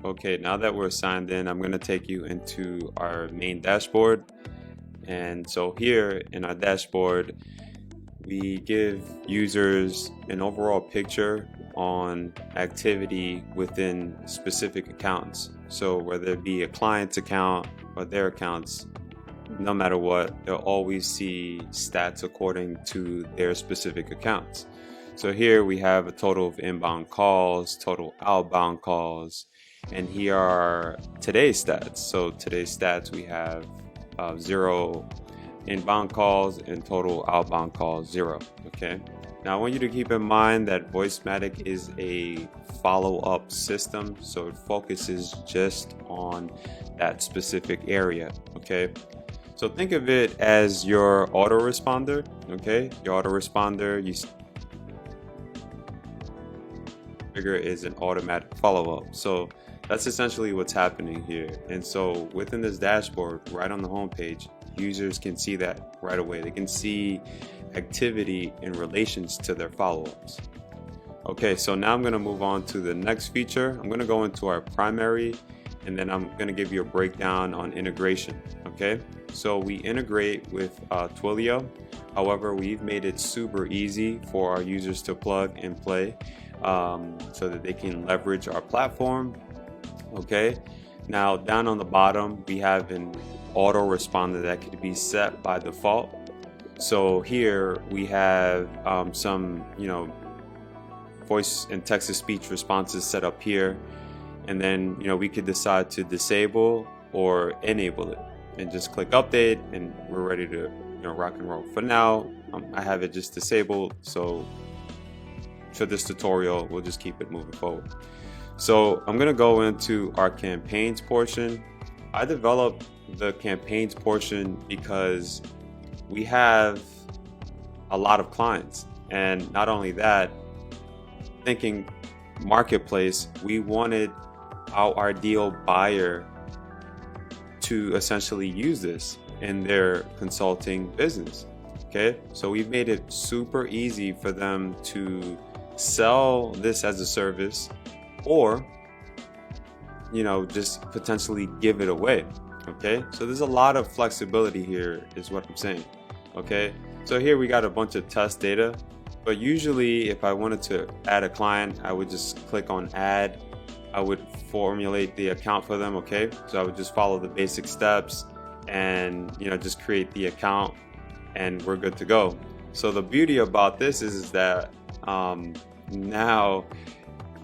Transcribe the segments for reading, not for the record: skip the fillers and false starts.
Okay, now that we're signed in, I'm going to take you into our main dashboard. And so here in our dashboard, we give users an overall picture on activity within specific accounts. So whether it be a client's account or their accounts, no matter what, they'll always see stats according to their specific accounts. So here we have a total of inbound calls, total outbound calls, and here are today's stats. So today's stats, we have 0 inbound calls and total outbound calls 0. Okay. Now I want you to keep in mind that Voicematic is a follow-up system, so it focuses just on that specific area. Okay. So think of it as your autoresponder. Okay. Your autoresponder, trigger is an automatic follow-up. So that's essentially what's happening here. And so within this dashboard, right on the home page, users can see that right away. They can see activity in relations to their follow-ups. Okay, so now I'm going to move on to the next feature. I'm going to go into our primary, and then I'm going to give you a breakdown on integration. Okay, so we integrate with Twilio. However, we've made it super easy for our users to plug and play so that they can leverage our platform. Okay, now down on the bottom, we have an autoresponder that could be set by default. So here we have some, voice and text-to-speech responses set up here, and then we could decide to disable or enable it, and just click update, and we're ready to rock and roll. For now, I have it just disabled, so for this tutorial, we'll just keep it moving forward. So I'm going to go into our campaigns portion. I developed the campaigns portion because we have a lot of clients, and not only that, thinking marketplace, we wanted our ideal buyer to essentially use this in their consulting business. Okay, so we've made it super easy for them to sell this as a service, or just potentially give it away. Okay, so there's a lot of flexibility here is what I'm saying. Okay, so here we got a bunch of test data, but usually if I wanted to add a client, I would just click on add. I would formulate the account for them. Okay, so I would just follow the basic steps and just create the account, and we're good to go. So the beauty about this is that now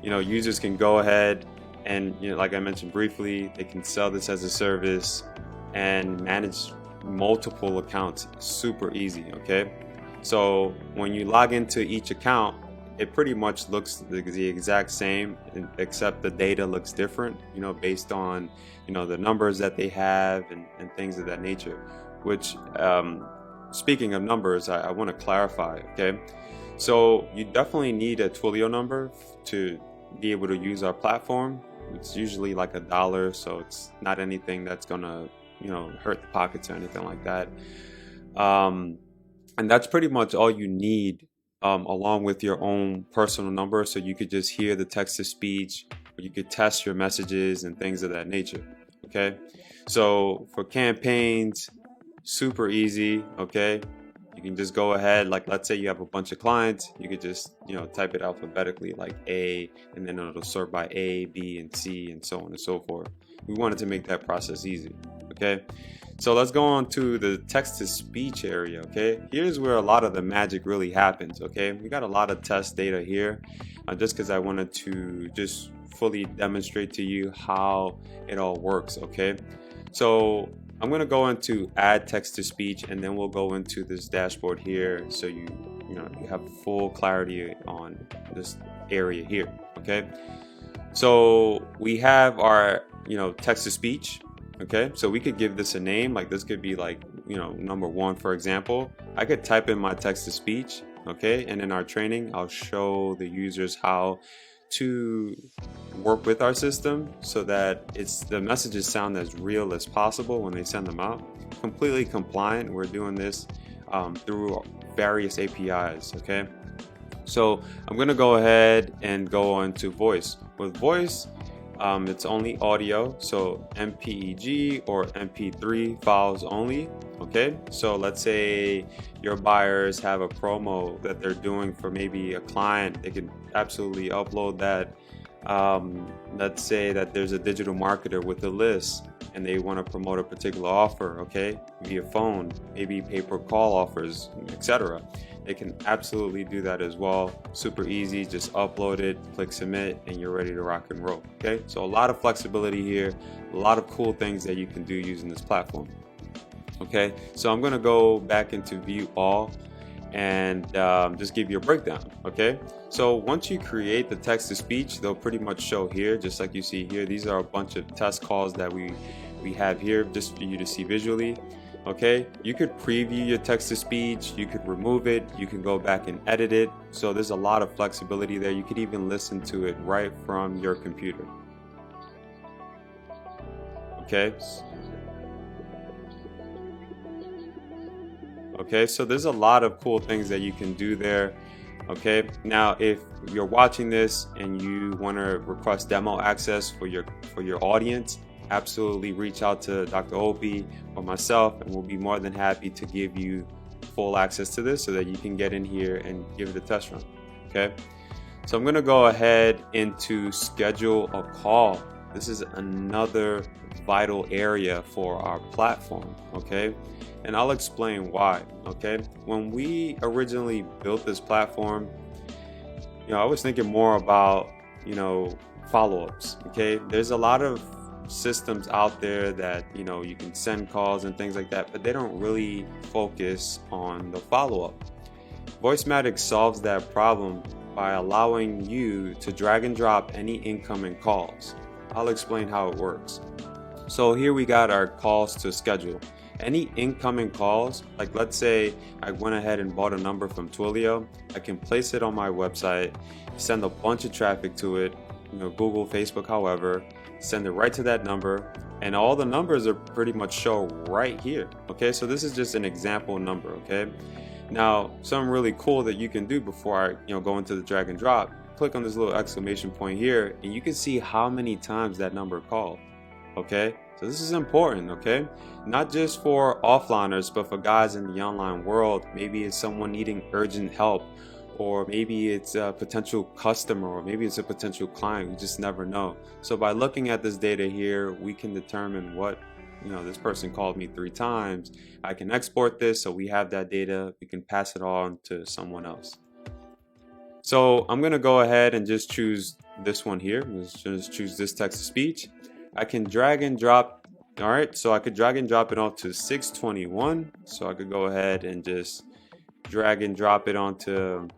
users can go ahead and like I mentioned briefly, they can sell this as a service and manage multiple accounts super easy. Okay, so when you log into each account, it pretty much looks the exact same, except the data looks different, based on the numbers that they have and things of that nature. Which speaking of numbers, I want to clarify. Okay, so you definitely need a Twilio number to be able to use our platform. It's usually like $1, so it's not anything that's gonna hurt the pockets or anything like that. And that's pretty much all you need, along with your own personal number, so you could just hear the text to speech, or you could test your messages and things of that nature. Okay, so for campaigns, super easy. Okay, you can just go ahead, like let's say you have a bunch of clients, you could just type it alphabetically, like A, and then it'll sort by A, B, and C, and so on and so forth. We wanted to make that process easy. Okay, so let's go on to the text to speech area. Okay, here's where a lot of the magic really happens. Okay, we got a lot of test data here, just because I wanted to just fully demonstrate to you how it all works. Okay, so I'm going to go into add text to speech, and then we'll go into this dashboard here, so you have full clarity on this area here. Okay, so we have our text to speech. Okay, so we could give this a name, like this could be like number 1, for example. I could type in my text to speech. Okay, and in our training, I'll show the users how to work with our system so that the messages sound as real as possible when they send them out. Completely compliant. We're doing this through various APIs. Okay, so I'm going to go ahead and go on to voice. With voice, It's only audio, so MPEG or MP3 files only. Okay, so let's say your buyers have a promo that they're doing for maybe a client, they can absolutely upload that. Let's say that there's a digital marketer with a list and they want to promote a particular offer, okay, via phone, maybe pay-per-call offers, etc. They can absolutely do that as well. Super easy, just upload it, click submit, and you're ready to rock and roll. Okay, so a lot of flexibility here, a lot of cool things that you can do using this platform. Okay, so I'm going to go back into view all and just give you a breakdown. Okay, so once you create the text to speech, they'll pretty much show here, just like you see here. These are a bunch of test calls that we have here just for you to see visually. Okay, you could preview your text to speech, you could remove it, you can go back and edit it. So there's a lot of flexibility there. You could even listen to it right from your computer. Okay. Okay, so there's a lot of cool things that you can do there. Okay, now if you're watching this and you want to request demo access for your audience, absolutely reach out to Dr. Opie or myself, and we'll be more than happy to give you full access to this so that you can get in here and give it a test run. Okay, so I'm going to go ahead into schedule a call. This is another vital area for our platform. Okay, and I'll explain why. Okay, when we originally built this platform, I was thinking more about follow-ups. Okay, there's a lot of systems out there that you can send calls and things like that, but they don't really focus on the follow-up. Voicematic solves that problem by allowing you to drag and drop any incoming calls. I'll explain how it works. So here we got our calls to schedule. Any incoming calls, like let's say I went ahead and bought a number from Twilio, I can place it on my website, send a bunch of traffic to it, Google, Facebook, however, send it right to that number, and all the numbers are pretty much show right here. Okay, so this is just an example number. Okay, now something really cool that you can do before I go into the drag and drop, click on this little exclamation point here, and you can see how many times that number called. Okay, so this is important. Okay, not just for offliners, but for guys in the online world. Maybe it's someone needing urgent help, or maybe it's a potential customer, or maybe it's a potential client. We just never know. So by looking at this data here, we can determine what, this person called me 3 times. I can export this, so we have that data. We can pass it on to someone else. So I'm going to go ahead and just choose this one here. Let's just choose this text to speech. I can drag and drop. All right, so I could drag and drop it onto 621. So I could go ahead and just drag and drop it onto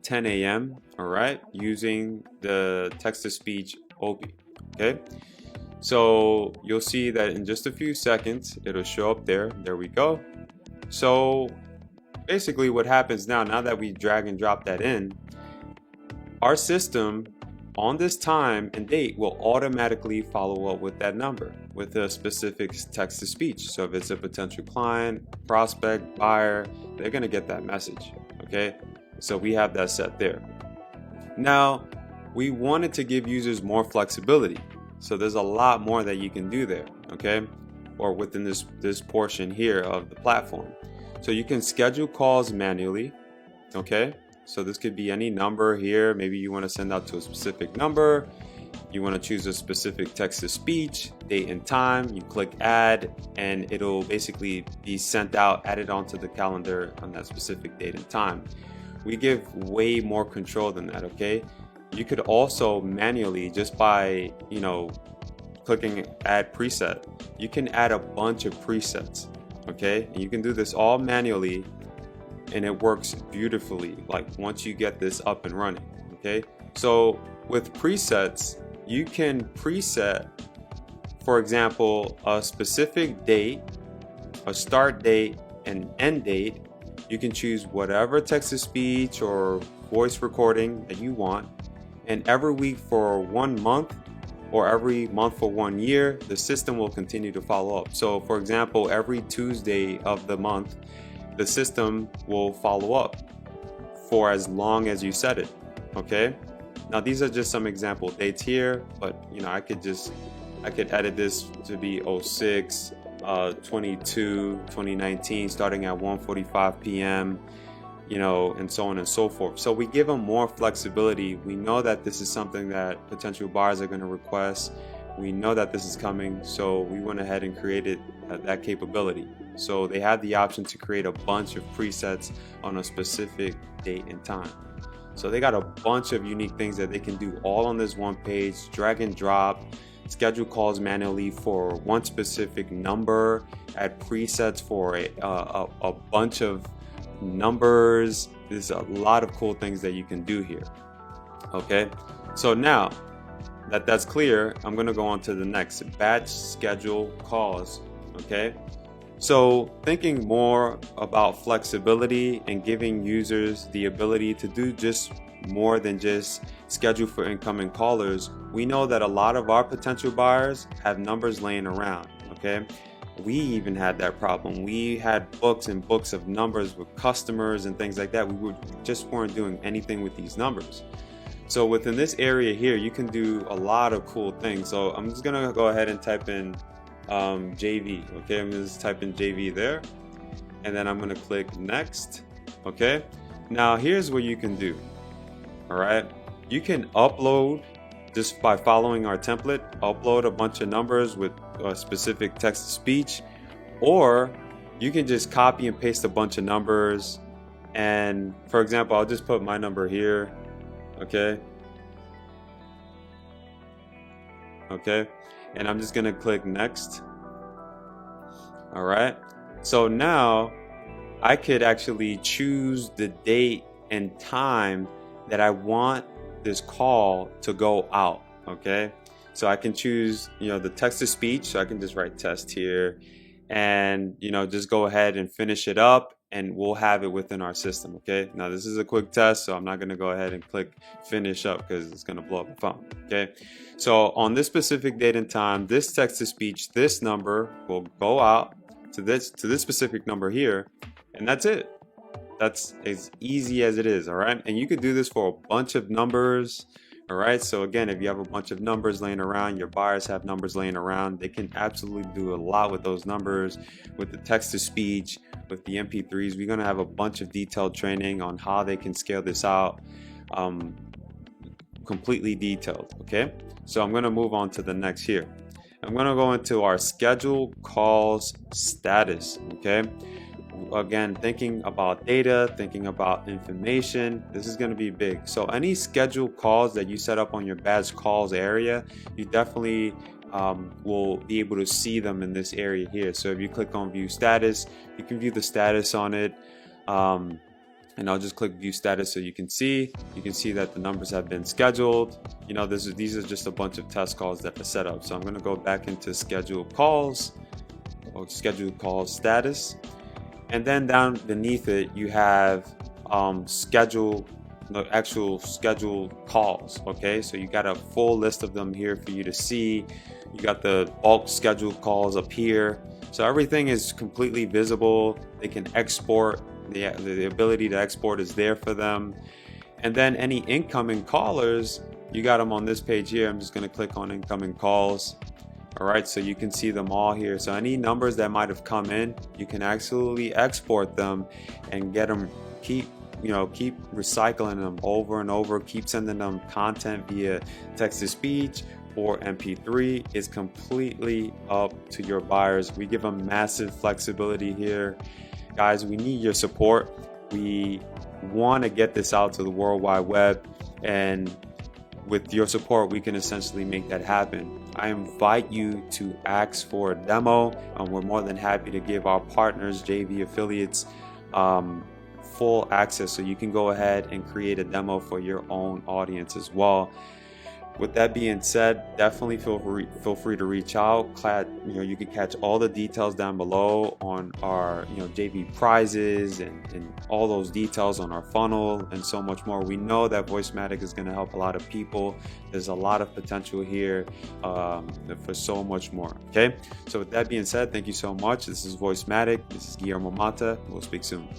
10 a.m. all right, using the text to speech Opie. Okay, so you'll see that in just a few seconds it'll show up there. There we go. So basically what happens now that we drag and drop that in, our system on this time and date will automatically follow up with that number with a specific text to speech. So if it's a potential client, prospect, buyer, they're going to get that message. Okay, so we have that set there. Now we wanted to give users more flexibility, so there's a lot more that you can do there. Okay, or within this portion here of the platform. So you can schedule calls manually. Okay, so this could be any number here. Maybe you want to send out to a specific number. You want to choose a specific text to speech, date and time. You click add, and it'll basically be sent out, added onto the calendar on that specific date and time. We give way more control than that. Okay, you could also manually, just by clicking add preset, you can add a bunch of presets. Okay, and you can do this all manually, and it works beautifully, like once you get this up and running. Okay, so with presets, you can preset, for example, a specific date, a start date, and end date. You can choose whatever text to speech or voice recording that you want, and every week for 1 month, or every month for 1 year, the system will continue to follow up. So for example, every Tuesday of the month, the system will follow up for as long as you set it. Okay, Now these are just some example dates here, but I could edit this to be 06 22 2019 starting at 1:45 p.m. And so on and so forth. So we give them more flexibility. We know that this is something that potential buyers are going to request. We know that this is coming, so we went ahead and created that capability. So they have the option to create a bunch of presets on a specific date and time. So they got a bunch of unique things that they can do all on this one page. Drag and drop, schedule calls manually for one specific number, add presets for a bunch of numbers. There's a lot of cool things that you can do here. Okay, so now that that's clear, I'm going to go on to the next, batch schedule calls. Okay, so thinking more about flexibility and giving users the ability to do just more than just schedule for incoming callers. We know that a lot of our potential buyers have numbers laying around. Okay, we even had that problem. We had books and books of numbers with customers and things like that. We just weren't doing anything with these numbers. So within this area here, you can do a lot of cool things. So I'm just gonna go ahead and type in JV. Okay, I'm just type in JV there, and then I'm gonna click next. Okay, now here's what you can do. All right, you can upload just by following our template, upload a bunch of numbers with a specific text to speech, or you can just copy and paste a bunch of numbers. And for example, I'll just put my number here. Okay, and I'm just gonna click next. All right, so now I could actually choose the date and time that I want this call to go out. Okay, so I can choose the text to speech, so I can just write test here and just go ahead and finish it up, and we'll have it within our system. Okay, now this is a quick test, so I'm not going to go ahead and click finish up because it's going to blow up the phone. Okay, so on this specific date and time, this text to speech, this number will go out to this specific number here, and that's it. That's as easy as it is. All right, and you could do this for a bunch of numbers. All right, so again, if you have a bunch of numbers laying around, your buyers have numbers laying around, they can absolutely do a lot with those numbers, with the text to speech, with the MP3s. We're going to have a bunch of detailed training on how they can scale this out, completely detailed. Okay, so I'm going to move on to the next here. I'm going to go into our schedule calls status. Okay, again, thinking about data, thinking about information, this is going to be big. So any scheduled calls that you set up on your batch calls area, you definitely will be able to see them in this area here. So if you click on view status, you can view the status on it, and I'll just click view status so you can see that the numbers have been scheduled. These are just a bunch of test calls that are set up. So I'm going to go back into scheduled calls or scheduled calls status. And then down beneath it, you have the actual scheduled calls. Okay, so you got a full list of them here for you to see. You got the bulk scheduled calls up here. So everything is completely visible. They can export. The ability to export is there for them. And then any incoming callers, you got them on this page here. I'm just going to click on incoming calls. All right, so you can see them all here. So any numbers that might have come in, you can actually export them and get them, keep recycling them over and over, keep sending them content via text to speech or MP3. Is completely up to your buyers. We give them massive flexibility here. Guys, we need your support. We want to get this out to the World Wide Web, and with your support, we can essentially make that happen. I invite you to ask for a demo, and we're more than happy to give our partners, JV affiliates, full access, so you can go ahead and create a demo for your own audience as well. With that being said, definitely feel free to reach out. You can catch all the details down below on our JV prizes and all those details on our funnel and so much more. We know that Voicematic is going to help a lot of people. There's a lot of potential here for so much more. Okay, so with that being said, thank you so much. This is Voicematic. This is Guillermo Mata. We'll speak soon.